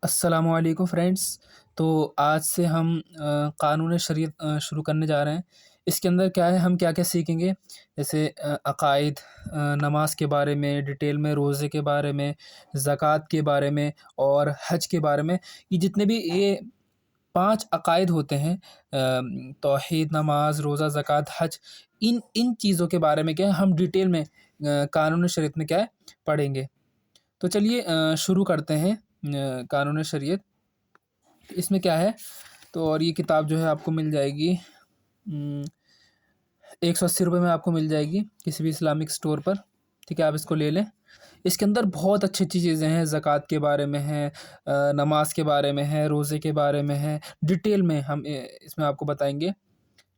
السلام علیکم فرینڈس۔ تو آج سے ہم قانون شریعت شروع کرنے جا رہے ہیں۔ اس کے اندر کیا ہے، ہم کیا کیا سیکھیں گے، جیسے عقائد، نماز کے بارے میں ڈیٹیل میں، روزے کے بارے میں، زکوٰۃ کے بارے میں اور حج کے بارے میں۔ یہ جتنے بھی یہ 5 عقائد ہوتے ہیں، توحید، نماز، روزہ، زکوٰۃ، حج، ان چیزوں کے بارے میں کیا ہے ہم ڈیٹیل میں قانون شریعت میں کیا ہے پڑھیں گے۔ تو چلیے شروع کرتے ہیں قانون شریعت۔ اس میں کیا ہے، تو اور یہ کتاب جو ہے آپ کو مل جائے گی 180 روپے میں آپ کو مل جائے گی کسی بھی اسلامک اسٹور پر، ٹھیک ہے، آپ اس کو لے لیں۔ اس کے اندر بہت اچھی اچھی چیزیں ہیں، زکوٰۃ کے بارے میں ہے، نماز کے بارے میں ہے، روزے کے بارے میں ہے، ڈیٹیل میں ہم اس میں آپ کو بتائیں گے،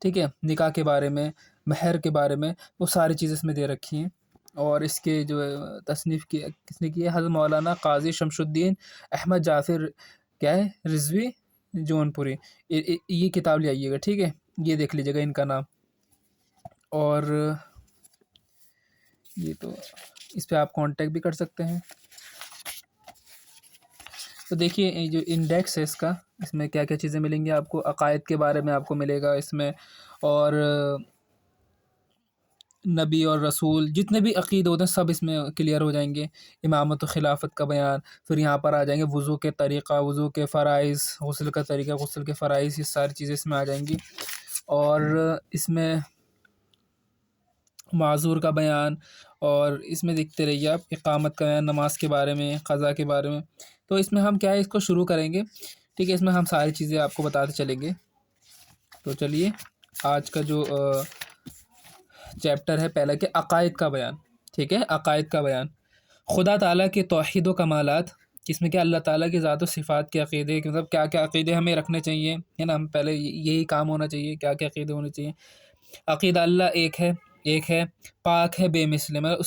ٹھیک ہے، نکاح کے بارے میں، مہر کے بارے میں، وہ ساری چیزیں اس میں دے رکھی ہیں۔ اور اس کے جو تصنیف کی کس نے کی ہے، حضرت مولانا قاضی شمس الدین احمد جعفر کیا ہے رضوی جون پوری، یہ کتاب لے آئیے گا، ٹھیک ہے، یہ دیکھ لیجیے گا ان کا نام۔ اور یہ تو اس پہ آپ کانٹیکٹ بھی کر سکتے ہیں۔ تو دیکھیے یہ جو انڈیکس ہے اس کا، اس میں کیا کیا چیزیں ملیں گی آپ کو، عقائد کے بارے میں آپ کو ملے گا اس میں، اور نبی اور رسول جتنے بھی عقیدے ہوتے ہیں سب اس میں کلیئر ہو جائیں گے۔ امامت و خلافت کا بیان، پھر یہاں پر آ جائیں گے وضو کے طریقہ، وضو کے فرائض، غسل کا طریقہ، غسل کے فرائض، یہ ساری چیزیں اس میں آ جائیں گی۔ اور اس میں معذور کا بیان، اور اس میں دیکھتے رہیے آپ اقامت کا بیان، نماز کے بارے میں، قضا کے بارے میں۔ تو اس میں ہم کیا ہے اس کو شروع کریں گے، ٹھیک ہے، اس میں ہم ساری چیزیں آپ کو بتاتے چلیں گے۔ تو چلیے آج کا جو چیپٹر ہے پہلا کہ عقائد کا بیان، ٹھیک ہے، عقائد کا بیان، خدا تعالیٰ کے توحید و کمالات، جس میں کیا اللہ تعالیٰ کی ذات و صفات کے عقیدے، مطلب کیا کیا عقیدے ہمیں رکھنے چاہیے، ہے نا، ہم پہلے یہی کام ہونا چاہیے، کیا کیا عقیدے ہونے چاہیے۔ عقیدہ اللہ ایک ہے، پاک ہے، بے مثل ہے، مطلب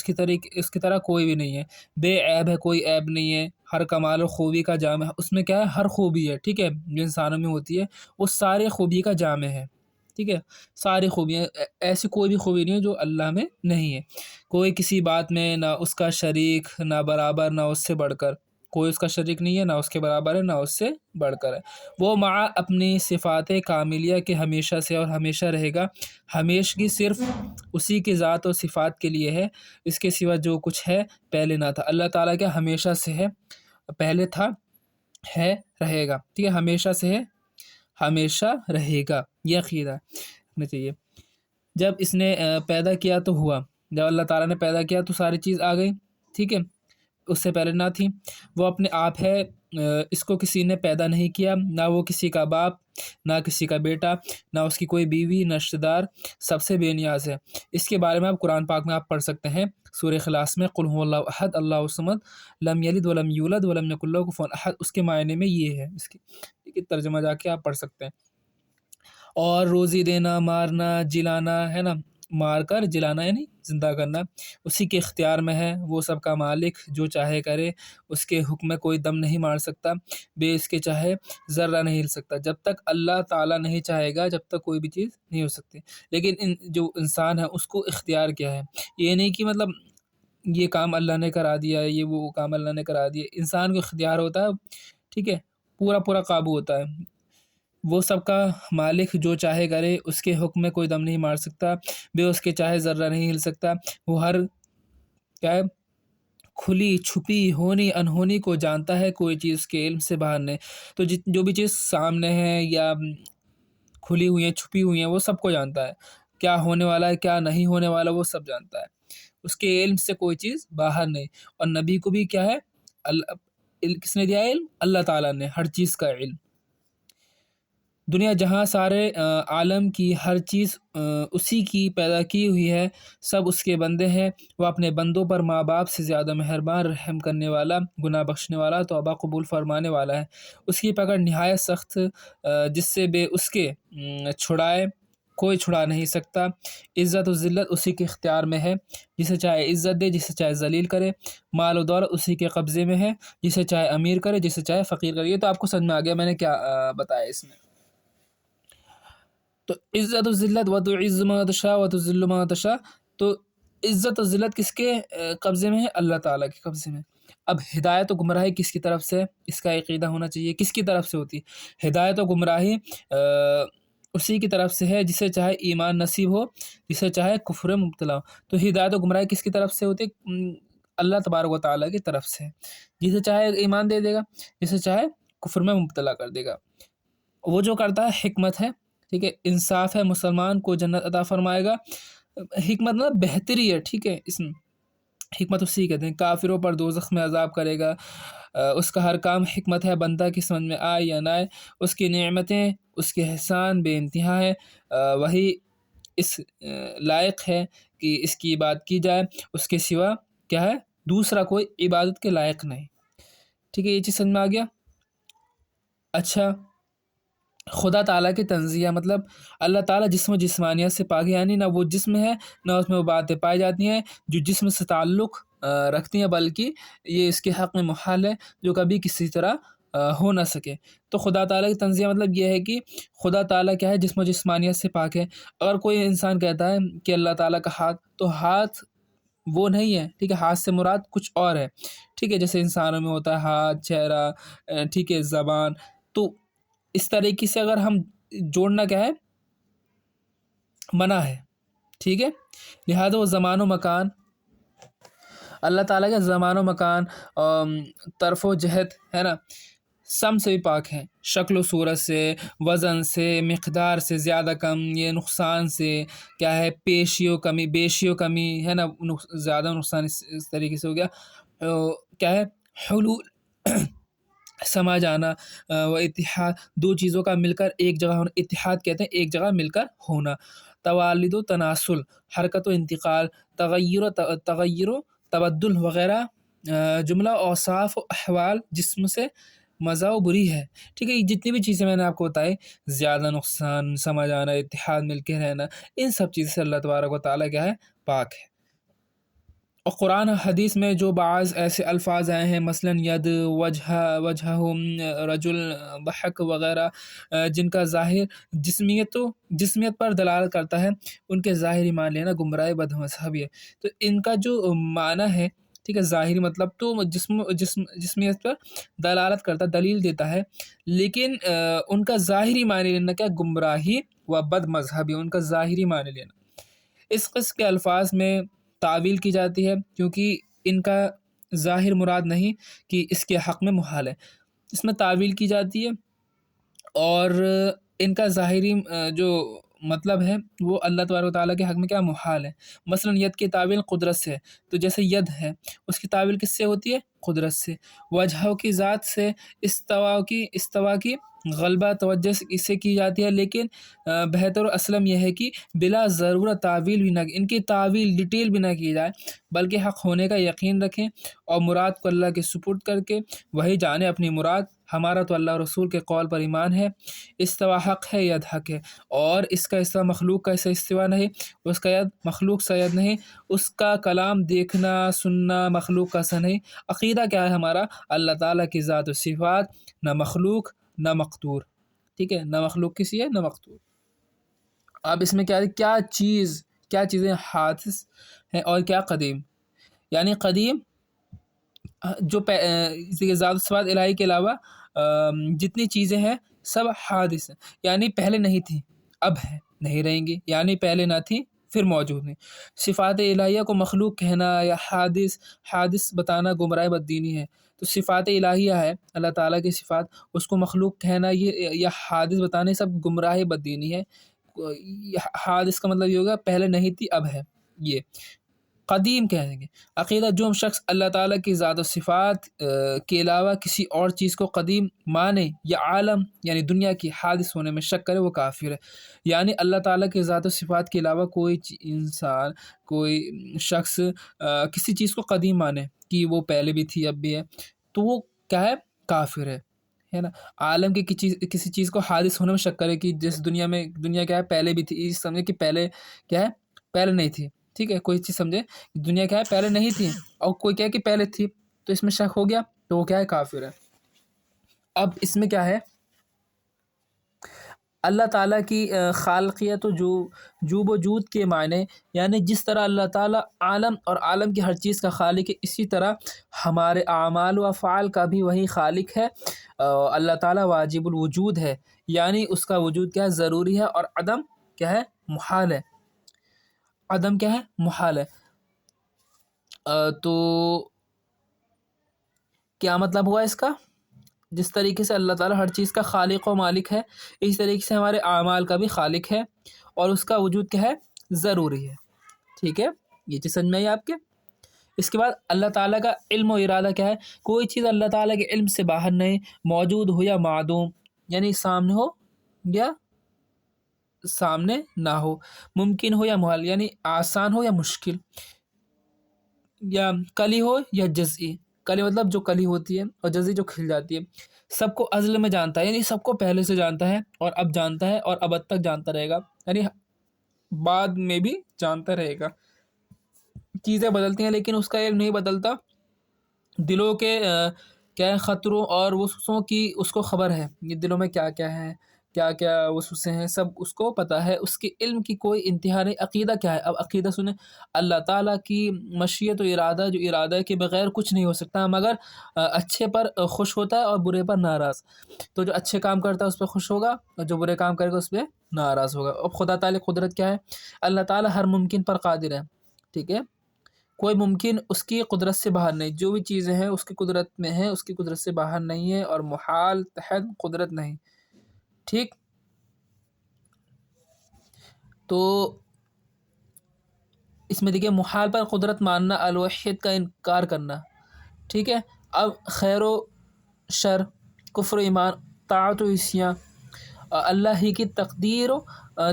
اس کی طرح کوئی بھی نہیں ہے، بے عیب ہے، کوئی عیب نہیں ہے، ہر کمال و خوبی کا جامع ہے، اس میں کیا ہے ہر خوبی ہے، ٹھیک ہے، جو انسانوں میں ہوتی ہے وہ سارے خوبی کا جامع ہے، ٹھیک ہے، ساری خوبیاں، ایسی کوئی بھی خوبی نہیں ہے جو اللہ میں نہیں ہے، کوئی کسی بات میں نہ اس کا شریک، نہ برابر، نہ اس سے بڑھ کر، کوئی اس کا شریک نہیں ہے، نہ اس کے برابر ہے، نہ اس سے بڑھ کر ہے، وہ مع اپنی صفات کاملیہ کے ہمیشہ سے اور ہمیشہ رہے گا، ہمیشگی صرف اسی کی ذات و صفات کے لیے ہے، اس کے سوا جو کچھ ہے پہلے نہ تھا۔ اللہ تعالیٰ کیا ہمیشہ سے ہے، پہلے تھا، ہے، رہے گا، ٹھیک ہے، ہمیشہ سے ہے، ہمیشہ رہے گا، یہ عقیدہ ہونا چاہیے۔ جب اس نے پیدا کیا تو ہوا، جب اللہ تعالیٰ نے پیدا کیا تو ساری چیز آ گئی، ٹھیک ہے، اس سے پہلے نہ تھی، وہ اپنے آپ ہے، اس کو کسی نے پیدا نہیں کیا، نہ وہ کسی کا باپ، نہ کسی کا بیٹا، نہ اس کی کوئی بیوی، نہ رشتہ دار، سب سے بے نیاز ہے۔ اس کے بارے میں آپ قرآن پاک میں آپ پڑھ سکتے ہیں، سورہ اخلاص میں، قل هو اللہ احد اللہ الصمد لم یلد ولم یولد ولم یکن له کفوا احد، اس کے معنی میں یہ ہے، اس کی ترجمہ جا کے آپ پڑھ سکتے ہیں۔ اور روزی دینا، مارنا، جلانا، ہے نا، مار کر جلانا یعنی زندہ کرنا اسی کے اختیار میں ہے، وہ سب کا مالک، جو چاہے کرے، اس کے حکم میں کوئی دم نہیں مار سکتا، بے اس کے چاہے ذرہ نہیں ہل سکتا، جب تک اللہ تعالیٰ نہیں چاہے گا جب تک کوئی بھی چیز نہیں ہو سکتی۔ لیکن جو انسان ہے اس کو اختیار کیا ہے، یہ نہیں کہ مطلب یہ کام اللہ نے کرا دیا ہے، یہ وہ کام اللہ نے کرا دیا، انسان کو اختیار ہوتا ہے، ٹھیک ہے، پورا قابو ہوتا ہے، وہ سب کا مالک، جو چاہے کرے، اس کے حکم میں کوئی دم نہیں مار سکتا، بے اس کے چاہے ذرہ نہیں ہل سکتا، وہ ہر کیا ہے کھلی چھپی ہونی انہونی کو جانتا ہے، کوئی چیز اس کے علم سے باہر نہیں۔ تو جو بھی چیز سامنے ہے یا کھلی ہوئی ہیں، چھپی ہوئی ہیں، وہ سب کو جانتا ہے، کیا ہونے والا ہے، کیا نہیں ہونے والا، وہ سب جانتا ہے، اس کے علم سے کوئی چیز باہر نہیں۔ اور نبی کو بھی کیا ہے، کس نے دیا علم؟ اللہ تعالیٰ نے، ہر چیز کا علم۔ دنیا جہاں سارے عالم کی ہر چیز اسی کی پیدا کی ہوئی ہے، سب اس کے بندے ہیں، وہ اپنے بندوں پر ماں باپ سے زیادہ مہربان، رحم کرنے والا، گناہ بخشنے والا، توبہ قبول فرمانے والا ہے، اس کی پکڑ نہایت سخت، جس سے بے اس کے چھڑائے کوئی چھڑا نہیں سکتا، عزت و ذلت اسی کے اختیار میں ہے، جسے چاہے عزت دے، جسے چاہے ذلیل کرے، مال و دولت اسی کے قبضے میں ہے، جسے چاہے امیر کرے، جسے چاہے فقیر کرے۔ یہ تو آپ کو سمجھ میں آ گیا میں نے کیا بتایا اس میں۔ تو عزت و ذلت، و تعز من تشاء و تذل من تشاء، تو عزت و ذلت کس کے قبضے میں ہے؟ اللہ تعالیٰ کے قبضے میں۔ اب ہدایت و گمراہی کس کی طرف سے اس کا عقیدہ ہونا چاہیے، کس کی طرف سے ہوتی ہے؟ ہدایت و گمراہی اسی کی طرف سے ہے جسے چاہے ایمان نصیب ہو، جسے چاہے کفر مبتلا ہو۔ تو ہدایت و گمراہی کس کی طرف سے ہوتی ہے؟ اللہ تبارک و تعالیٰ کی طرف سے، جسے چاہے ایمان دے دے گا، جسے چاہے کفر میں مبتلا کر دے گا۔ وہ جو کرتا ہے حکمت ہے، ٹھیک ہے، انصاف ہے، مسلمان کو جنت عطا فرمائے گا۔ حکمت مطلب بہتری ہے، ٹھیک ہے، اس میں حکمت اسی کہتے ہیں۔ کافروں پر دوزخ میں عذاب کرے گا، اس کا ہر کام حکمت ہے، بندہ کی سمجھ میں آئے یا نہ آئے، اس کی نعمتیں، اس کے احسان بے انتہا ہے، وہی اس لائق ہے کہ اس کی عبادت کی جائے، اس کے سوا کیا ہے، دوسرا کوئی عبادت کے لائق نہیں، ٹھیک ہے، یہ چیز سمجھ میں آ گیا۔ اچھا، خدا تعالیٰ کی تنزیہ مطلب اللہ تعالیٰ جسم و جسمانیت سے پاک ہے، یعنی نہ وہ جسم ہے نہ اس میں وہ باتیں پائی جاتی ہیں جو جسم سے تعلق رکھتی ہیں، بلکہ یہ اس کے حق میں محال ہے جو کبھی کسی طرح ہو نہ سکے۔ تو خدا تعالیٰ کی تنزیہ مطلب یہ ہے کہ خدا تعالیٰ کیا ہے، جسم و جسمانیت سے پاک ہے۔ اگر کوئی انسان کہتا ہے کہ اللہ تعالیٰ کا ہاتھ، تو ہاتھ وہ نہیں ہے، ٹھیک ہے، ہاتھ سے مراد کچھ اور ہے، ٹھیک ہے، جیسے انسانوں میں ہوتا ہے ہاتھ، چہرہ، ٹھیک ہے، زبان۔ تو اس طریقے سے اگر ہم جوڑنا کیا ہے، منع ہے، ٹھیک ہے، لہذا وہ زمان و مکان، اللہ تعالیٰ کا زمان و مکان، طرف و جہت ہے نا، سم سے بھی پاک ہیں، شکل و صورت سے، وزن سے، مقدار سے زیادہ کم، یہ نقصان سے کیا ہے، پیشی و کمی، بیشی و کمی ہے نا، زیادہ نقصان اس طریقے سے ہو گیا، کیا ہے، حلول سما جانا و اتحاد، دو چیزوں کا مل کر ایک جگہ ہونا، اتحاد کہتے ہیں ایک جگہ مل کر ہونا، توالد و تناسل، حرکت و انتقال، تغیر و تبدل وغیرہ جملہ اوصاف و احوال جسم سے مزہ و بری ہے، ٹھیک ہے، جتنی بھی چیزیں میں نے آپ کو بتائی، زیادہ نقصان، سما جانا، اتحاد، مل کے رہنا، ان سب چیزوں سے اللہ تبارک و تعالیٰ کیا ہے، پاک ہے۔ اور قرآن حدیث میں جو بعض ایسے الفاظ آئے ہیں، مثلا ید، وجہ، رجل، بحق وغیرہ، جن کا ظاہر جسمیت پر دلالت کرتا ہے، ان کے ظاہری مان لینا گمراہ بد مذہبی ہے۔ تو ان کا جو معنی ہے، ٹھیک ہے، ظاہری مطلب تو جسمیت پر دلالت کرتا، دلیل دیتا ہے، لیکن ان کا ظاہری معنی لینا کیا، گمراہی و بد مذہبی، ان کا ظاہری معنی لینا۔ اس قسم کے الفاظ میں تعویل کی جاتی ہے کیونکہ ان کا ظاہر مراد نہیں کہ اس کے حق میں محال ہے، اس میں تعویل کی جاتی ہے، اور ان کا ظاہری جو مطلب ہے وہ اللہ تبارک و تعالیٰ کے حق میں کیا محال ہے۔ مثلا ید کی تعویل قدرت سے، تو جیسے ید ہے اس کی تعویل کس سے ہوتی ہے، قدرت سے۔ وجہ کی ذات سے، استوا کی غلبہ توجہ سے کی جاتی ہے، لیکن بہتر و اسلم یہ ہے کہ بلا ضرورت تعویل بھی نہ، ان کی تعویل ڈیٹیل بھی نہ کی جائے، بلکہ حق ہونے کا یقین رکھیں اور مراد کو اللہ کے سپرد کر کے وہی جانے اپنی مراد۔ ہمارا تو اللہ رسول کے قول پر ایمان ہے، استوا حق ہے، ید حق ہے، اور اس کا استوا مخلوق کا استوا نہیں، اس کا ید مخلوق کا ید نہیں، اس کا کلام دیکھنا سننا مخلوق کا سا نہیں۔ عقیدہ کیا ہے ہمارا، اللہ تعالیٰ کی ذات و صفات، نہ مخلوق نہ مقتور، ٹھیک ہے، نہ مخلوق کسی ہے نہ مقتور۔ اب اس میں کیا چیزیں حادث ہیں اور کیا قدیم، یعنی قدیم جو ذات و صفات الہی کے علاوہ جتنی چیزیں ہیں سب حادث ہیں، یعنی پہلے نہیں تھیں اب ہے، نہیں رہیں گی، یعنی پہلے نہ تھیں پھر موجود ہیں۔ صفات الہیہ کو مخلوق کہنا یا حادث بتانا گمراہ بددینی ہے۔ تو صفات الہیہ ہے اللہ تعالیٰ کی صفات، اس کو مخلوق کہنا یا حادث بتانا، یہ سب گمراہ بددینی ہے۔ حادث کا مطلب یہ ہوگا پہلے نہیں تھی اب ہے۔ یہ قدیم کہیں گے عقیدہ، جو شخص اللہ تعالیٰ کی ذات و صفات کے علاوہ کسی اور چیز کو قدیم مانے یا عالم یعنی دنیا کی حادث ہونے میں شک کرے، وہ کافر ہے۔ یعنی اللہ تعالیٰ کی ذات و صفات کے علاوہ کوئی انسان، کوئی شخص کسی چیز کو قدیم مانے کہ وہ پہلے بھی تھی اب بھی ہے، تو وہ کیا ہے، کافر ہے نا۔ عالم کی کسی چیز کو حادث ہونے میں شک کرے کہ جس دنیا کیا ہے پہلے بھی تھی، سمجھے کہ پہلے کیا ہے، پہلے نہیں تھی، ٹھیک ہے، کوئی چیز سمجھے دنیا کیا ہے پہلے نہیں تھی، اور کوئی کہے کہ پہلے تھی، تو اس میں شک ہو گیا، تو وہ کیا ہے، کافر ہے۔ اب اس میں کیا ہے، اللہ تعالیٰ کی خالقیت و جو وجود کے معنی، یعنی جس طرح اللہ تعالیٰ عالم اور عالم کی ہر چیز کا خالق ہے، اسی طرح ہمارے اعمال و افعال کا بھی وہی خالق ہے۔ اللہ تعالیٰ واجب الوجود ہے، یعنی اس کا وجود کیا ہے؟ ضروری ہے، اور عدم کیا ہے؟ محال ہے۔ عدم کیا ہے؟ محال ہے۔ تو کیا مطلب ہوا اس کا؟ جس طریقے سے اللہ تعالیٰ ہر چیز کا خالق و مالک ہے، اس طریقے سے ہمارے اعمال کا بھی خالق ہے، اور اس کا وجود کیا ہے؟ ضروری ہے۔ ٹھیک ہے، یہ چیز سمجھ میں آئی آپ کے؟ اس کے بعد اللہ تعالیٰ کا علم و ارادہ کیا ہے؟ کوئی چیز اللہ تعالیٰ کے علم سے باہر نہیں، موجود ہو یا معدوم، یعنی سامنے ہو یا سامنے نہ ہو، ممکن ہو یا محال، یعنی آسان ہو یا مشکل، یا کلی ہو یا جزئی۔ کلی مطلب جو کلی ہوتی ہے، اور جزئی جو کھل جاتی ہے۔ سب کو ازل میں جانتا ہے، یعنی سب کو پہلے سے جانتا ہے، اور اب جانتا ہے، اور ابد تک جانتا رہے گا، یعنی بعد میں بھی جانتا رہے گا۔ چیزیں بدلتی ہیں لیکن اس کا علم نہیں بدلتا۔ دلوں کے کیا ہے؟ خطروں اور وسوسوں کی اس کو خبر ہے، یہ دلوں میں کیا کیا ہے، کیا کیا وسوسے ہیں، سب اس کو پتہ ہے۔ اس کے علم کی کوئی انتہا نہیں۔ عقیدہ کیا ہے؟ اب عقیدہ سنیں، اللہ تعالیٰ کی مشیت و ارادہ، جو ارادہ کے بغیر کچھ نہیں ہو سکتا، مگر اچھے پر خوش ہوتا ہے اور برے پر ناراض۔ تو جو اچھے کام کرتا ہے اس پہ خوش ہوگا، اور جو برے کام کرے گا اس پہ ناراض ہوگا۔ اب خدا تعالیٰ قدرت کیا ہے؟ اللہ تعالیٰ ہر ممکن پر قادر ہے۔ ٹھیک ہے، کوئی ممکن اس کی قدرت سے باہر نہیں، جو بھی چیزیں ہیں اس کی قدرت میں ہیں، اس کی قدرت سے باہر نہیں ہے، اور محال تحت قدرت نہیں۔ ٹھیک، تو اس میں دیکھیے، محال پر قدرت ماننا، الوحیت کا انکار کرنا۔ ٹھیک ہے، اب خیر و شر، کفر و ایمان، طاعت و عصیان اللہ ہی کی تقدیر و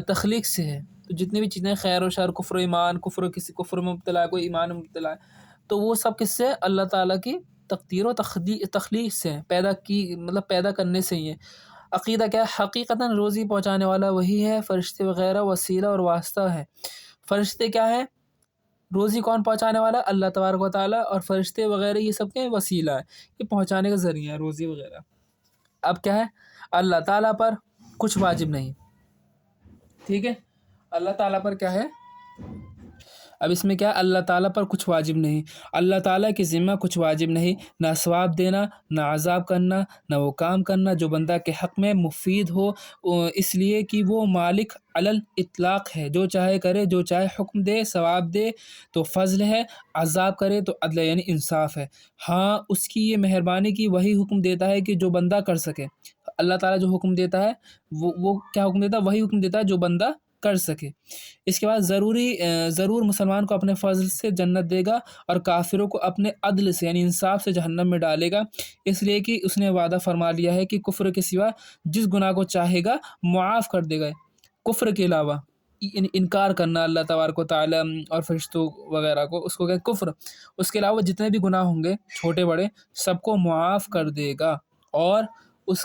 تخلیق سے ہے۔ تو جتنی بھی چیزیں خیر و شر، کفر و ایمان، کسی کفر میں مبتلا ہے، کوئی ایمان میں مبتلا ہے، تو وہ سب کس سے؟ اللہ تعالیٰ کی تقدیر و تخلیق سے ہیں، مطلب پیدا کرنے سے ہی ہے۔ عقیدہ کیا ہے؟ حقیقتاً روزی پہنچانے والا وہی ہے، فرشتے وغیرہ وسیلہ اور واسطہ ہے۔ فرشتے کیا ہے؟ روزی کون پہنچانے والا؟ اللہ تبارک و تعالیٰ، اور فرشتے وغیرہ یہ سب کے وسیلہ ہے، یہ پہنچانے کا ذریعہ ہے، روزی وغیرہ۔ اب کیا ہے؟ اللہ تعالیٰ پر کچھ واجب نہیں۔ ٹھیک ہے، اللہ تعالیٰ پر کیا ہے؟ اب اس میں کیا؟ اللہ تعالیٰ پر کچھ واجب نہیں، اللہ تعالیٰ کی ذمہ کچھ واجب نہیں، نہ ثواب دینا، نہ عذاب کرنا، نہ وہ کام کرنا جو بندہ کے حق میں مفید ہو، اس لیے کہ وہ مالک علی الاطلاق ہے، جو چاہے کرے، جو چاہے حکم دے، ثواب دے تو فضل ہے، عذاب کرے تو عدل یعنی انصاف ہے۔ ہاں، اس کی یہ مہربانی کی وہی حکم دیتا ہے کہ جو بندہ کر سکے۔ اللہ تعالیٰ جو حکم دیتا ہے وہ کیا حکم دیتا ہے؟ وہی حکم دیتا ہے جو بندہ کر سکے۔ اس کے بعد ضرور مسلمان کو اپنے فضل سے جنت دے گا، اور کافروں کو اپنے عدل سے یعنی انصاف سے جہنم میں ڈالے گا، اس لیے کہ اس نے وعدہ فرما لیا ہے کہ کفر کے سوا جس گناہ کو چاہے گا معاف کر دے گا۔ کفر کے علاوہ انکار کرنا اللہ تبارک و تعالیٰ اور فرشتوں وغیرہ کو، اس کو کہ کفر، اس کے علاوہ جتنے بھی گناہ ہوں گے چھوٹے بڑے سب کو معاف کر دے گا، اور اس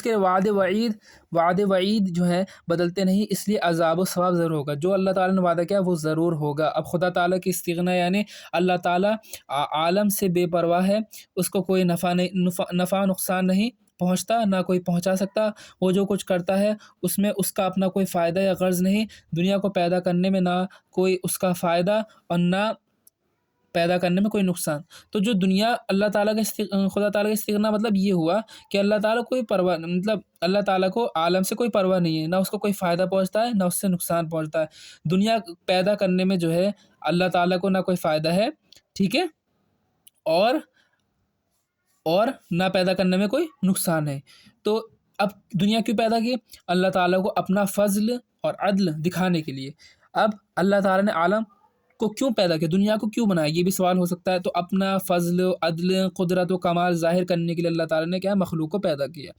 کے وعدے وعید جو ہے بدلتے نہیں، اس لیے عذاب و ثواب ضرور ہوگا۔ جو اللہ تعالیٰ نے وعدہ کیا وہ ضرور ہوگا۔ اب خدا تعالیٰ کی استغنا، یعنی اللہ تعالیٰ عالم سے بے پرواہ ہے، اس کو کوئی نفع نقصان نہیں پہنچتا، نہ کوئی پہنچا سکتا۔ وہ جو کچھ کرتا ہے اس میں اس کا اپنا کوئی فائدہ یا غرض نہیں۔ دنیا کو پیدا کرنے میں نہ کوئی اس کا فائدہ، اور نہ پیدا کرنے میں کوئی نقصان۔ تو جو دنیا اللہ تعالیٰ کا خدا تعالیٰ کا استغنا مطلب یہ ہوا کہ اللہ تعالیٰ کوئی پرواہ، مطلب اللہ تعالیٰ کو عالم سے کوئی پرواہ نہیں ہے، نہ اس کو کوئی فائدہ پہنچتا ہے، نہ اس سے نقصان پہنچتا ہے۔ دنیا پیدا کرنے میں جو ہے اللہ تعالیٰ کو نہ کوئی فائدہ ہے، ٹھیک ہے، اور نہ پیدا کرنے میں کوئی نقصان ہے۔ تو اب دنیا کیوں پیدا کی؟ اللہ تعالیٰ کو اپنا فضل اور عدل دکھانے کے لیے۔ اب اللہ تعالیٰ نے عالم کو کیوں پیدا کیا، دنیا کو کیوں بنایا، یہ بھی سوال ہو سکتا ہے۔ تو اپنا فضل و عدل، قدرت و کمال ظاہر کرنے کے لیے اللہ تعالیٰ نے کیا مخلوق کو پیدا کیا۔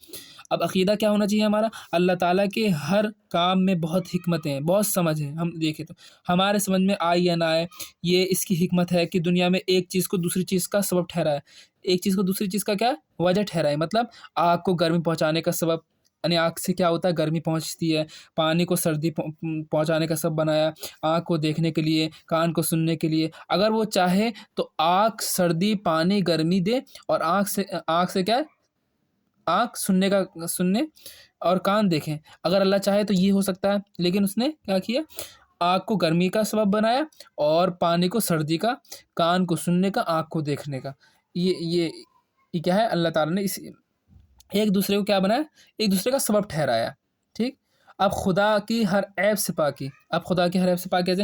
اب عقیدہ کیا ہونا چاہیے ہمارا؟ اللہ تعالیٰ کے ہر کام میں بہت حکمتیں ہیں، بہت سمجھ ہیں۔ ہم دیکھیں تو ہمارے سمجھ میں آئے یا نہ آئے، یہ اس کی حکمت ہے کہ دنیا میں ایک چیز کو دوسری چیز کا سبب ٹھہرایا، ایک چیز کو دوسری چیز کا کیا وجہ ٹھہرایا۔ مطلب آگ کو گرمی پہنچانے کا سبب، یعنی آگ سے کیا ہوتا ہے؟ گرمی پہنچتی ہے۔ پانی کو سردی پہنچانے کا سبب بنایا، آنکھ کو دیکھنے کے لیے، کان کو سننے کے لیے۔ اگر وہ چاہے تو آگ، سردی، پانی، گرمی دے، اور آنکھ سے کیا ہے؟ آنکھ سننے اور کان دیکھیں۔ اگر اللہ چاہے تو یہ ہو سکتا ہے، لیکن اس نے کیا کیا؟ آگ کو گرمی کا سبب بنایا اور پانی کو سردی کا، کان کو سننے کا، آنکھ کو دیکھنے کا۔ یہ کیا ہے؟ اللہ تعالیٰ نے ایک دوسرے کو کیا بنایا؟ ایک دوسرے کا سبب ٹھہرایا، ٹھیک۔ اب خدا کی ہر عیب سے پاکی، کیسے؟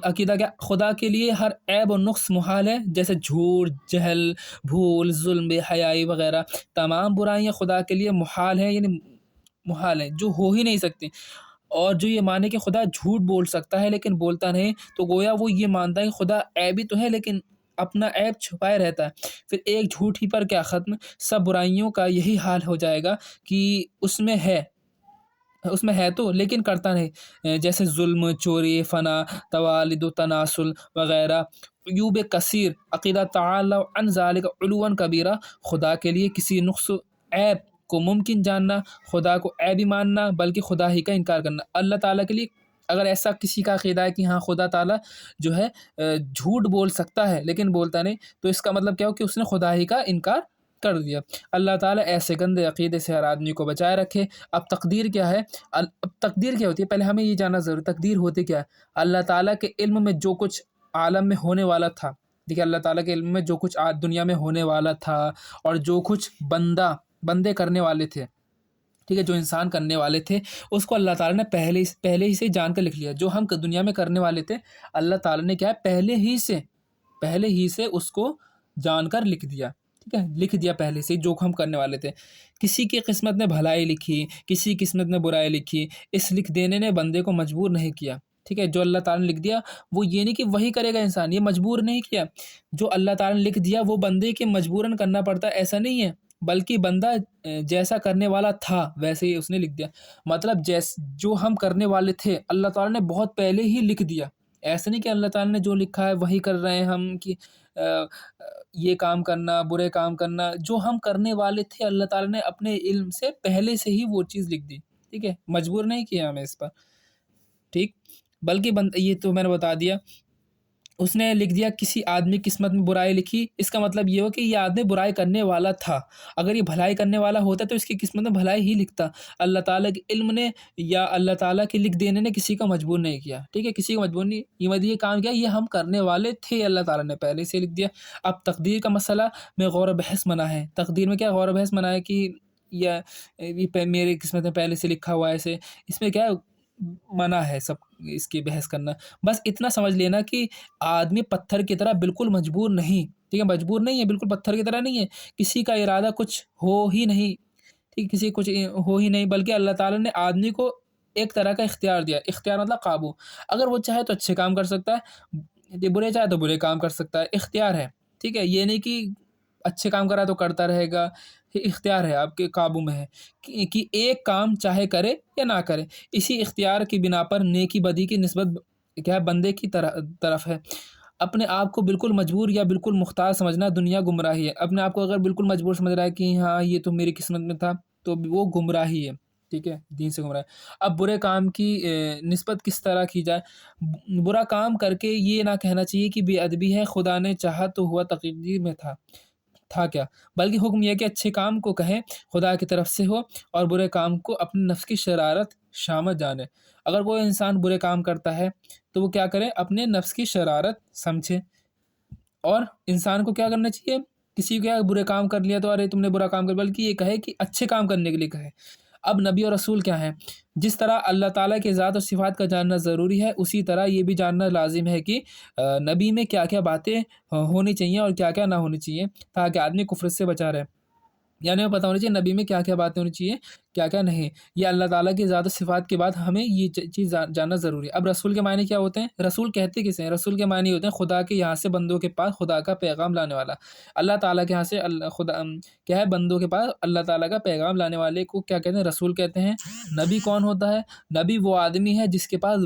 عقیدہ کیا؟ خدا کے لیے ہر عیب و نقص محال ہے، جیسے جھوٹ، جہل، بھول، ظلم، بے حیائی وغیرہ تمام برائیاں خدا کے لیے محال ہیں، یعنی محال ہیں، جو ہو ہی نہیں سکتی۔ اور جو یہ مانے کہ خدا جھوٹ بول سکتا ہے لیکن بولتا نہیں، تو گویا وہ یہ مانتا ہے کہ خدا عیبی تو ہے لیکن اپنا عیب چھپائے رہتا ہے۔ پھر ایک جھوٹ ہی پر کیا ختم؟ سب برائیوں کا یہی حال ہو جائے گا کہ اس میں ہے تو لیکن کرتا نہیں، جیسے ظلم، چوری، فنا، توالد و تناسل وغیرہ، عیوب کثیر۔ عقیدہ تعالی عن ذالک علوا کبیرہ، خدا کے لیے کسی نقص و عیب کو ممکن جاننا، خدا کو عیبی ماننا، بلکہ خدا ہی کا انکار کرنا۔ اللہ تعالیٰ کے لیے اگر ایسا کسی کا عقیدہ ہے کہ ہاں خدا تعالیٰ جو ہے جھوٹ بول سکتا ہے لیکن بولتا نہیں، تو اس کا مطلب کیا ہو کہ اس نے خدا ہی کا انکار کر دیا۔ اللہ تعالیٰ ایسے گندے عقیدے سے ہر آدمی کو بچائے رکھے۔ اب تقدیر کیا ہے؟ اب تقدیر کیا ہوتی ہے؟ پہلے ہمیں یہ جاننا ضروری ہے، تقدیر ہوتی کیا ہے؟ اللہ تعالیٰ کے علم میں جو کچھ عالم میں ہونے والا تھا، دیکھیے اللہ تعالیٰ کے علم میں جو کچھ دنیا میں ہونے والا تھا اور جو کچھ بندے کرنے والے تھے، ٹھیک ہے، جو انسان کرنے والے تھے، اس کو اللہ تعالیٰ نے پہلے ہی سے جان کر لکھ لیا۔ جو ہم دنیا میں کرنے والے تھے، اللہ تعالیٰ نے کیا ہے؟ پہلے ہی سے اس کو جان کر لکھ دیا، ٹھیک ہے، لکھ دیا پہلے سے جو ہم کرنے والے تھے۔ کسی کی قسمت میں بھلائی لکھی، کسی کی قسمت میں برائی لکھی، اس لکھ دینے نے بندے کو مجبور نہیں کیا، ٹھیک ہے۔ جو اللہ تعالیٰ نے لکھ دیا وہ یہ نہیں کہ وہی کرے گا انسان، یہ مجبور نہیں کیا۔ جو اللہ تعالیٰ نے لکھ دیا وہ بندے کے مجبوراً کرنا پڑتا ہے، ایسا نہیں ہے، بلکہ بندہ جیسا کرنے والا تھا ویسے ہی اس نے لکھ دیا۔ مطلب جو ہم کرنے والے تھے اللہ تعالیٰ نے بہت پہلے ہی لکھ دیا، ایسا نہیں کہ اللہ تعالیٰ نے جو لکھا ہے وہی کر رہے ہیں ہم، کہ یہ کام کرنا، برے کام کرنا، جو ہم کرنے والے تھے اللہ تعالیٰ نے اپنے علم سے پہلے سے ہی وہ چیز لکھ دی، ٹھیک ہے، مجبور نہیں کیا ہمیں اس پر، ٹھیک۔ بلکہ یہ تو میں نے بتا دیا، اس نے لکھ دیا کسی آدمی کی قسمت میں برائی لکھی، اس کا مطلب یہ ہو کہ یہ آدمی برائی کرنے والا تھا، اگر یہ بھلائی کرنے والا ہوتا تو اس کی قسمت میں بھلائی ہی لکھتا۔ اللہ تعالیٰ کے علم نے یا اللہ تعالیٰ کے لکھ دینے نے کسی کو مجبور نہیں کیا، ٹھیک ہے، کسی کو مجبور نہیں، یہ کام کیا، یہ ہم کرنے والے تھے، اللہ تعالیٰ نے پہلے سے لکھ دیا۔ اب تقدیر کا مسئلہ میں غور و بحث منع ہے۔ تقدیر میں کیا غور و بحث منع ہے کہ یہ میری قسمت میں پہلے سے لکھا ہوا ہے، ایسے اس میں کیا منع ہے سب اس کی بحث کرنا۔ بس اتنا سمجھ لینا کہ آدمی پتھر کی طرح بالکل مجبور نہیں، ٹھیک ہے، مجبور نہیں ہے، بالکل پتھر کی طرح نہیں ہے، کسی کا ارادہ کچھ ہو ہی نہیں، ٹھیک، کسی کچھ ہو ہی نہیں، بلکہ اللہ تعالیٰ نے آدمی کو ایک طرح کا اختیار دیا۔ اختیار مطلب قابو، اگر وہ چاہے تو اچھے کام کر سکتا ہے، برے چاہے تو برے کام کر سکتا ہے، اختیار ہے، ٹھیک ہے، یہ نہیں کہ اچھے کام کرا تو کرتا رہے گا، اختیار ہے، آپ کے قابو میں ہے کہ ایک کام چاہے کرے یا نہ کرے۔ اسی اختیار کی بنا پر نیکی بدی کی نسبت کیا ہے؟ بندے کی طرف ہے۔ اپنے آپ کو بالکل مجبور یا بالکل مختار سمجھنا دنیا گمراہی ہے۔ اپنے آپ کو اگر بالکل مجبور سمجھ رہا ہے کہ ہاں یہ تو میری قسمت میں تھا، تو وہ گمراہی ہے، ٹھیک ہے، دین سے گمراہ ہے۔ اب برے کام کی نسبت کس طرح کی جائے؟ برا کام کر کے یہ نہ کہنا چاہیے کہ بے ادبی ہے، خدا نے چاہا تو ہوا، تقدیر میں تھا کیا، بلکہ حکم یہ کہ اچھے کام کو کہیں خدا کی طرف سے ہو اور برے کام کو اپنے نفس کی شرارت شامت جانے۔ اگر کوئی انسان برے کام کرتا ہے تو وہ کیا کرے؟ اپنے نفس کی شرارت سمجھے۔ اور انسان کو کیا کرنا چاہیے؟ کسی کو برے کام کر لیا تو ارے تم نے برا کام کر، بلکہ یہ کہے کہ اچھے کام کرنے کے لیے کہے۔ اب نبی اور رسول کیا ہیں؟ جس طرح اللہ تعالیٰ کے ذات و صفات کا جاننا ضروری ہے، اسی طرح یہ بھی جاننا لازم ہے کہ نبی میں کیا کیا باتیں ہونی چاہیے اور کیا کیا نہ ہونی چاہیے، تاکہ آدمی کفر سے بچا رہے۔ یعنی ہمیں پتہ ہونا چاہیے نبی میں کیا کیا باتیں ہونی چاہیے، کیا کیا نہیں۔ یہ اللہ تعالیٰ کی ذات و صفات کے بعد ہمیں یہ چیز جاننا ضروری ہے۔ اب رسول کے معنی کیا ہوتے ہیں؟ رسول کہتے کسے ہیں؟ رسول کے معنی ہوتے ہیں خدا کے یہاں سے بندوں کے پاس خدا کا پیغام لانے والا۔ اللہ تعالیٰ کے یہاں سے خدا کیا ہے؟ بندوں کے پاس اللہ تعالیٰ کا پیغام لانے والے کو کیا کہتے ہیں؟ رسول کہتے ہیں۔ نبی کون ہوتا ہے؟ نبی وہ آدمی ہے جس کے پاس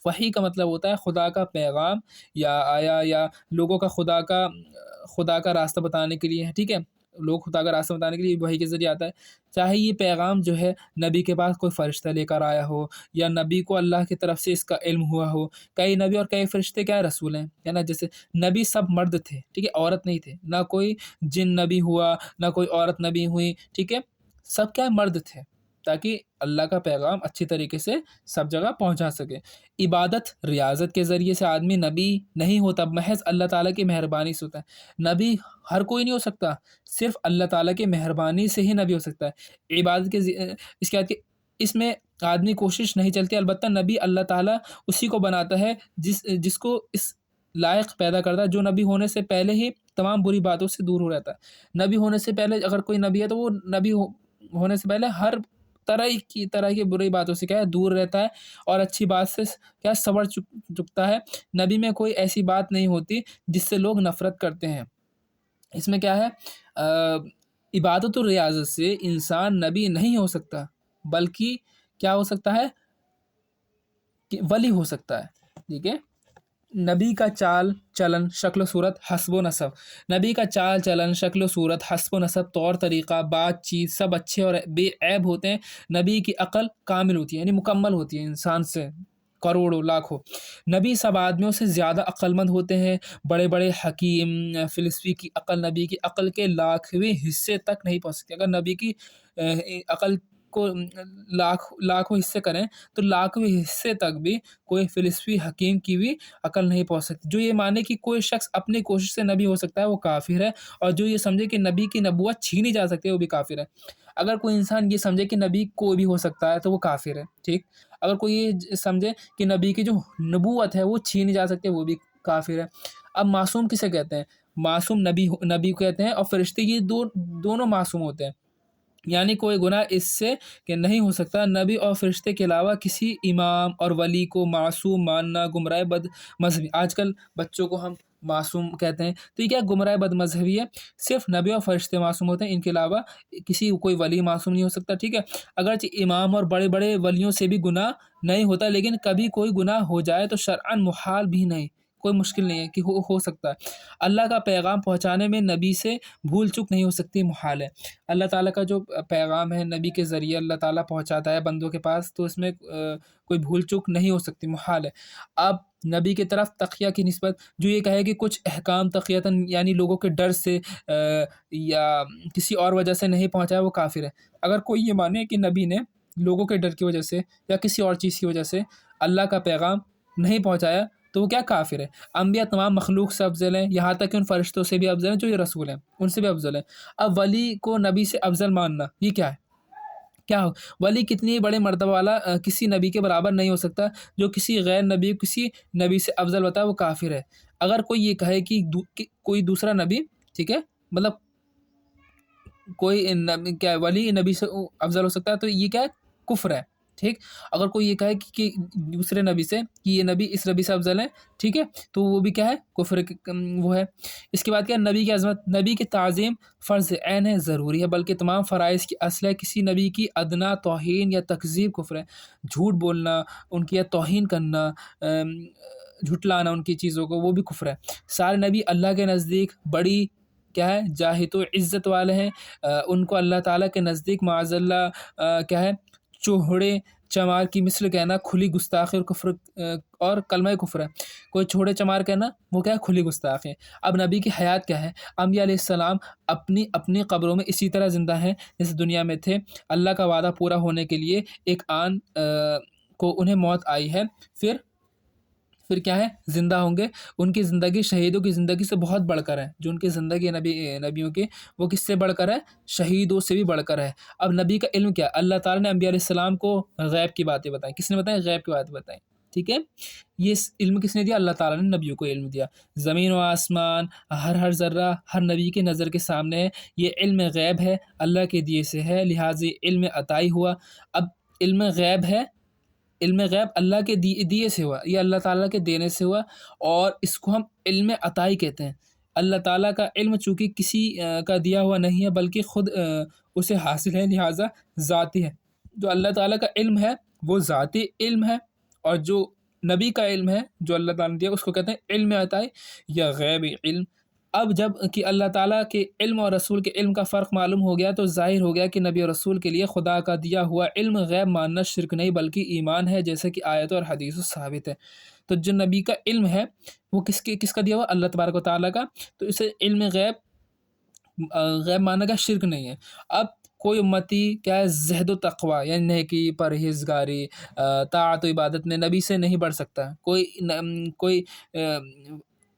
وحی کا مطلب ہوتا ہے خدا کا پیغام یا آیا یا لوگوں کا خدا کا راستہ بتانے کے لیے، ٹھیک ہے، لوگ خدا کا راستہ بتانے کے لیے وحی کے ذریعے آتا ہے۔ چاہے یہ پیغام جو ہے نبی کے پاس کوئی فرشتہ لے کر آیا ہو یا نبی کو اللہ کی طرف سے اس کا علم ہوا ہو۔ کئی نبی اور کئی فرشتے کیا رسول ہیں، ہے نا، جیسے نبی سب مرد تھے، ٹھیک ہے، عورت نہیں تھے، نہ کوئی جن نبی ہوا نہ کوئی عورت نبی ہوئی، ٹھیک ہے۔ سب کیا مرد تھے، تاکہ اللہ کا پیغام اچھی طریقے سے سب جگہ پہنچا سکے۔ عبادت ریاضت کے ذریعے سے آدمی نبی نہیں ہوتا، محض اللہ تعالیٰ کی مہربانی سے ہوتا ہے۔ نبی ہر کوئی نہیں ہو سکتا، صرف اللہ تعالیٰ کی مہربانی سے ہی نبی ہو سکتا ہے۔ عبادت کے اس کے بعد کہ اس میں آدمی کوشش نہیں چلتی، البتہ نبی اللہ تعالیٰ اسی کو بناتا ہے جس کو اس لائق پیدا کرتا ہے، جو نبی ہونے سے پہلے ہی تمام بری باتوں سے دور ہو رہتا ہے۔ نبی ہونے سے پہلے اگر کوئی نبی ہے تو وہ نبی ہونے سے پہلے ہر طرح کی بری باتوں سے کیا ہے دور رہتا ہے، اور اچھی بات سے کیا سنور چکتا ہے۔ نبی میں کوئی ایسی بات نہیں ہوتی جس سے لوگ نفرت کرتے ہیں۔ اس میں کیا ہے، عبادت و ریاضت سے انسان نبی نہیں ہو سکتا، بلکہ کیا ہو سکتا ہے کہ ولی ہو سکتا ہے۔ ٹھیک ہے، نبی کا چال چلن شکل و صورت حسب و نسب، نبی کا چال چلن شکل و صورت حسب و نسب طور طریقہ بات چیت سب اچھے اور بے عیب ہوتے ہیں۔ نبی کی عقل کامل ہوتی ہے، یعنی مکمل ہوتی ہے انسان سے کروڑوں لاکھوں۔ نبی سب آدمیوں سے زیادہ عقل مند ہوتے ہیں۔ بڑے بڑے حکیم فلسفی کی عقل نبی کی عقل کے لاکھویں حصے تک نہیں پہنچ سکتی۔ اگر نبی کی عقل کو لاکھوں حصے کریں تو لاکھویں حصے تک بھی کوئی فلسفی حکیم کی بھی عقل نہیں پہنچ سکتی۔ جو یہ مانے کہ کوئی شخص اپنی کوشش سے نبی ہو سکتا ہے وہ کافر ہے، اور جو یہ سمجھے کہ نبی کی نبوت چھینی جا سکتی ہے وہ بھی کافر ہے۔ اگر کوئی انسان یہ سمجھے کہ نبی کوئی بھی ہو سکتا ہے تو وہ کافر ہے، ٹھیک۔ اگر کوئی یہ سمجھے کہ نبی کی جو نبوت ہے وہ چھینی جا سکتی ہے وہ بھی کافر ہے۔ اب معصوم کسے کہتے ہیں؟ معصوم نبی کو کہتے ہیں، اور فرشتے یہ دونوں معصوم ہوتے ہیں، یعنی کوئی گناہ اس سے کہ نہیں ہو سکتا۔ نبی اور فرشتے کے علاوہ کسی امام اور ولی کو معصوم ماننا گمراہ بد مذہبی۔ آج کل بچوں کو ہم معصوم کہتے ہیں، تو یہ کیا گمراہ بد مذہبی ہے۔ صرف نبی اور فرشتے معصوم ہوتے ہیں، ان کے علاوہ کوئی ولی معصوم نہیں ہو سکتا، ٹھیک ہے۔ اگرچہ امام اور بڑے بڑے ولیوں سے بھی گناہ نہیں ہوتا، لیکن کبھی کوئی گناہ ہو جائے تو شرعاً محال بھی نہیں، کوئی مشکل نہیں ہے کہ ہو سکتا ہے۔ اللہ کا پیغام پہنچانے میں نبی سے بھول چک نہیں ہو سکتی، محال ہے۔ اللہ تعالیٰ کا جو پیغام ہے نبی کے ذریعے اللہ تعالیٰ پہنچاتا ہے بندوں کے پاس، تو اس میں کوئی بھول چک نہیں ہو سکتی، محال ہے۔ اب نبی کی طرف تقیہ کی نسبت، جو یہ کہے کہ کچھ احکام تقیتاً یعنی لوگوں کے ڈر سے یا کسی اور وجہ سے نہیں پہنچایا وہ کافر ہے۔ اگر کوئی یہ مانے کہ نبی نے لوگوں کے ڈر کی وجہ سے یا کسی اور چیز کی وجہ سے اللہ کا پیغام نہیں پہنچایا تو وہ کیا کافر ہے۔ انبیاء تمام مخلوق سے افضل ہیں، یہاں تک کہ ان فرشتوں سے بھی افضل ہیں جو یہ رسول ہیں، ان سے بھی افضل ہیں۔ اب ولی کو نبی سے افضل ماننا یہ کیا ہے؟ کیا ہو ولی کتنی بڑے مرتبہ والا کسی نبی کے برابر نہیں ہو سکتا۔ جو کسی غیر نبی کسی نبی سے افضل ہوتا ہے وہ کافر ہے۔ اگر کوئی یہ کہے کہ کوئی دوسرا نبی، ٹھیک ہے، مطلب کوئی کیا ولی نبی سے افضل ہو سکتا ہے تو یہ کیا ہے؟ کفر ہے، ٹھیک۔ اگر کوئی یہ کہے کہ دوسرے نبی سے کہ یہ نبی اس نبی سے افضل ہے، ٹھیک ہے، تو وہ بھی کیا ہے؟ کفر وہ ہے۔ اس کے بعد کیا؟ نبی کی عظمت، نبی کی تعظیم فرض عین ہے، ضروری ہے، بلکہ تمام فرائض کی اصل ہے۔ کسی نبی کی ادنا توہین یا تکذیب کفر ہے۔ جھوٹ بولنا، ان کی توہین کرنا، جھٹلانا ان کی چیزوں کو، وہ بھی کفر ہے۔ سارے نبی اللہ کے نزدیک بڑی کیا ہے؟ جاہت و عزت والے ہیں۔ ان کو اللہ تعالیٰ کے نزدیک معاذ اللہ کیا ہے؟ چوہڑے چمار کی مثل کہنا کھلی گستاخی اور کفر اور کلمہ کفر ہے۔ کوئی چھوڑے چمار کہنا وہ کیا ہے؟ کھلی گستاخی ہے۔ اب نبی کی حیات کیا ہے؟ انبیاء علیہ السلام اپنی قبروں میں اسی طرح زندہ ہیں جیسے دنیا میں تھے۔ اللہ کا وعدہ پورا ہونے کے لیے ایک آن کو انہیں موت آئی ہے، پھر کیا ہے؟ زندہ ہوں گے۔ ان کی زندگی شہیدوں کی زندگی سے بہت بڑھ کر ہے۔ جو ان کی زندگی نبیوں کی، وہ کس سے بڑھ کر ہے؟ شہیدوں سے بھی بڑھ کر ہے۔ اب نبی کا علم کیا؟ اللہ تعالیٰ نے انبیاء علیہ السلام کو غیب کی باتیں بتائیں۔ کس نے بتائیں؟ غیب کی باتیں بتائیں، ٹھیک ہے۔ یہ علم کس نے دیا؟ اللہ تعالیٰ نے نبیوں کو علم دیا۔ زمین و آسمان، ہر ذرہ ہر نبی کی نظر کے سامنے ہے۔ یہ علم غیب ہے، اللہ کے دیے سے ہے، لہٰذا علم عطائی ہوا۔ اب علم غیب ہے، علم غیب اللہ کے دیے سے ہوا، یہ اللہ تعالیٰ کے دینے سے ہوا، اور اس کو ہم علم عطائی کہتے ہیں۔ اللہ تعالیٰ کا علم چونکہ کسی کا دیا ہوا نہیں ہے بلکہ خود اسے حاصل ہے، لہٰذا ذاتی ہے۔ جو اللہ تعالیٰ کا علم ہے وہ ذاتی علم ہے، اور جو نبی کا علم ہے جو اللہ تعالیٰ نے دیا اس کو کہتے ہیں علم عطائی یا غیبی علم۔ اب جب کہ اللہ تعالیٰ کے علم اور رسول کے علم کا فرق معلوم ہو گیا تو ظاہر ہو گیا کہ نبی اور رسول کے لیے خدا کا دیا ہوا علم غیب ماننا شرک نہیں بلکہ ایمان ہے، جیسے کہ آیت اور حدیث ثابت ہے۔ تو جو نبی کا علم ہے وہ کس کا دیا ہوا؟ اللہ تبارک و تعالیٰ کا، تو اسے علم غیب ماننا کا شرک نہیں ہے۔ اب کوئی امتی کیا ہے زہد و تقوی یعنی نیکی پرہیزگاری طاعت و عبادت میں نبی سے نہیں بڑھ سکتا. کوئی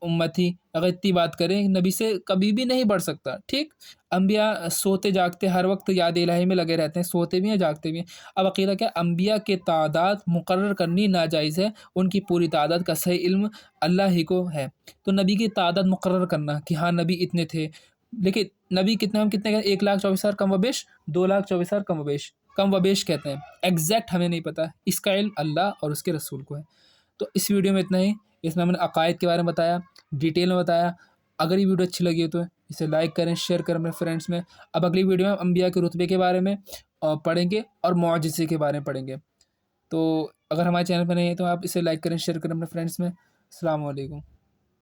امتی اگر اتنی بات کریں نبی سے کبھی بھی نہیں بڑھ سکتا. ٹھیک. انبیاء سوتے جاگتے ہر وقت یاد الہی میں لگے رہتے ہیں، سوتے بھی ہیں جاگتے بھی ہیں. اب عقیدہ کیا، انبیاء کے تعداد مقرر کرنی ناجائز ہے، ان کی پوری تعداد کا صحیح علم اللہ ہی کو ہے. تو نبی کی تعداد مقرر کرنا کہ ہاں نبی اتنے تھے، لیکن نبی کتنے، ہم کتنے کہتے ہیں 1,24,000 کم و بیش، 2,24,000 کم و بیش، کم و بیش کہتے ہیں، ایگزیکٹ ہمیں نہیں پتہ. اس کا علم اللہ اور اس کے رسول کو ہے. تو اس ویڈیو میں اتنا ہی. اس میں ہم نے عقائد کے بارے میں بتایا، ڈیٹیل میں بتایا. اگر یہ ویڈیو اچھی لگی ہے تو اسے لائک کریں، شیئر کریں اپنے فرینڈس میں. اب اگلی ویڈیو میں ہم انبیاء کے رتبے کے بارے میں پڑھیں گے اور معجزے کے بارے میں پڑھیں گے. تو اگر ہمارے چینل پہ نہیں ہے تو آپ اسے لائک کریں، شیئر کریں اپنے فرینڈس میں. السلام علیکم.